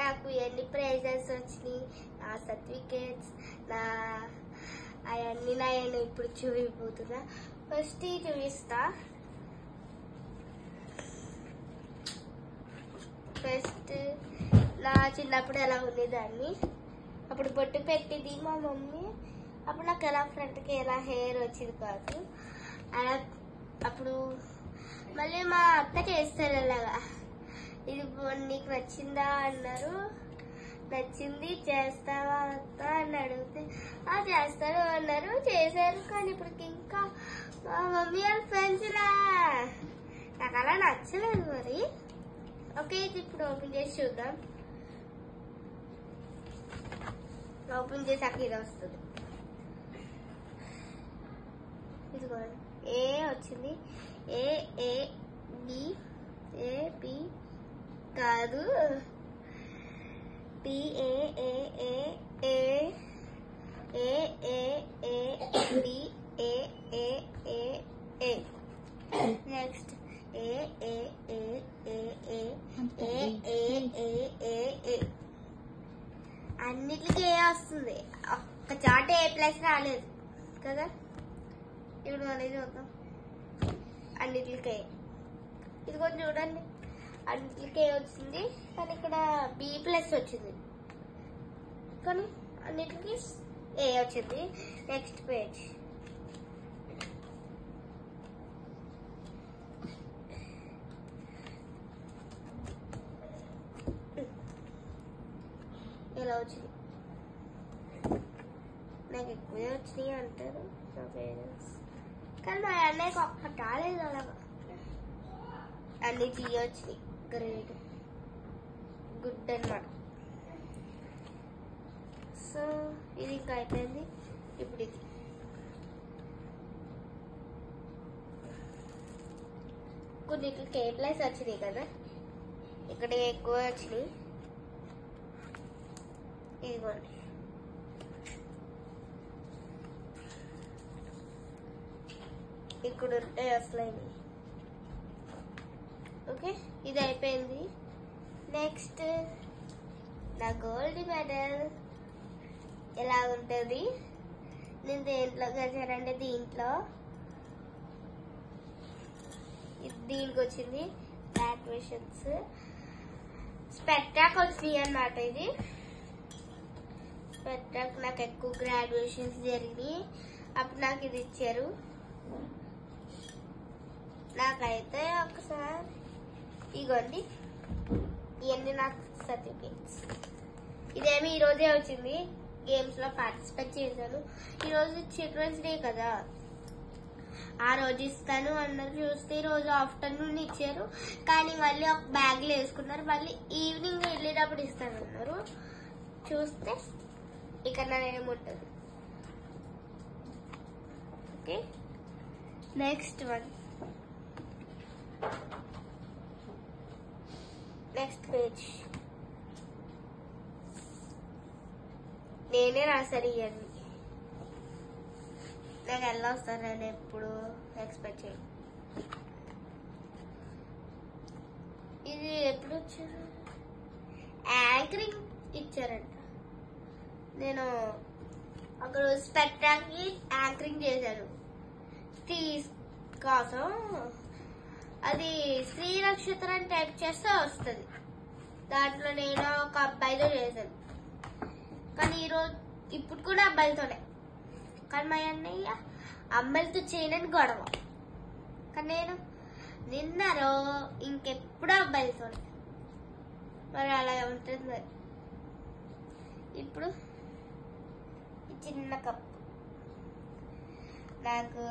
నాకు ఎన్ని ప్రైజెస్ వచ్చినాయి, నా సర్టిఫికేట్స్, నా అవన్నీ నేను ఇప్పుడు చూపిపోతున్నా. ఫస్ట్ చూపిస్తా. ఫస్ట్ నా చిన్నప్పుడు ఎలా ఉండేదాన్ని, అప్పుడు బొట్టు పెట్టింది మా మమ్మీ. అప్పుడు నాకు ఎలా ఫ్రంట్కి ఎలా హెయిర్ వచ్చేది కాదు. అలా అప్పుడు మళ్ళీ మా అత్త చేస్తారు అలాగా. ఇది నీకు నచ్చిందా అన్నారు. నచ్చింది, చేస్తావా అత్త అని అడిగితే చేస్తాను అన్నారు. చేశారు. కానీ ఇప్పటికి ఇంకా మా మమ్మీ వాళ్ళ ఫ్రెండ్స్లా నాకు అలా నచ్చలేదు మరి. ఓకే, ఇది ఇప్పుడు ఓపెన్ చేసి చూద్దాం. ఓపెన్ చేసాక ఇది వస్తుంది. ఇదిగో ఏ వచ్చింది. A A B A B కాదు, P A A A A A A A B A A A A. Next A A A A A A A A A A. అన్నిటికీ A వస్తుంది, ఒక్క చాట ఏ plus రాలేదు కదా. ఇప్పుడు అనేది చూద్దాం. అన్నిటికే ఇది కొంచెం చూడండి, అన్నిటికే వచ్చింది. కానీ ఇక్కడ బి ప్లస్ వచ్చింది, కానీ అన్నిటికీ ఏ వచ్చింది. Next page. ఎలా వచ్చింది, నాకు ఎక్కువే వచ్చినాయి అంటారు నా పేరెంట్స్, కానీ మా అన్నయ్యకి ఒక్క రాలేదు. అలాగా అన్ని టీ వచ్చినాయి. గ్రేట్, గుడ్ అన్నమాట. సో ఇది ఇంకా అయిపోయింది. ఇప్పుడు ఇది కొన్నిటికి కే ప్లస్ వచ్చినాయి కదా, ఇక్కడ ఎక్కువ వచ్చినాయి. ఇదిగోండి, ఇక్కడ ఉంటాయి అసలు. ఓకే, ఇది అయిపోయింది. నెక్స్ట్ నా గోల్డ్ మెడల్ ఎలా ఉంటుంది. నేను దేంట్లో గెలిచానంటే దీంట్లో, దీనికి వచ్చింది గ్రాడ్యుయేషన్స్ స్పెక్టాక్ వచ్చినాయి అన్నమాట. ఇది స్పెక్టాక్ నాకు ఎక్కువ గ్రాడ్యుయేషన్స్ జరిగినాయి. అప్పుడు నాకు ఇది ఇచ్చారు. నాకైతే ఒకసారి ఇగోండి, ఇవన్నీ నాకు సర్టిఫికేట్స్. ఇదేమి ఈరోజే వచ్చింది. గేమ్స్ లో పార్టిసిపేట్ చేశాను. ఈరోజు చిల్డ్రన్స్ డే కదా, ఆ రోజు ఇస్తాను అన్నారు. చూస్తే ఈ రోజు ఆఫ్టర్నూన్ ఇచ్చారు, కానీ మళ్ళీ ఒక బ్యాగ్ లో వేసుకున్నారు. మళ్ళీ ఈవినింగ్ వెళ్ళేటప్పుడు ఇస్తానన్నారు. చూస్తే ఇక్కడ నా నేమ్ ఉంటుంది. Okay, next one. Next page. నేనే రాశాను ఇవన్నీ. నాకు ఎలా వస్తాను నేను ఎప్పుడు ఎక్స్పెక్ట్ చేయను. ఇది ఎప్పుడు వచ్చారు, యాంకరింగ్ ఇచ్చారంట. నేను అక్కడ స్పెక్టాక్కి యాంకరింగ్ చేశాను కోసం. అది స్త్రీ నక్షత్రం టైప్ చేస్తే వస్తుంది. దాంట్లో నేను ఒక అబ్బాయితో చేశాను, కానీ ఈరోజు ఇప్పుడు కూడా అబ్బాయిలతోనే. కానీ మా అన్నయ్య అమ్మాయిలతో చేయనని గొడవ, కానీ నేను నిన్నరో ఇంకెప్పుడు అబ్బాయిలతోనే. మరి అలా ఉంటుంది. మరి ఇప్పుడు చిన్న కప్పు నాకు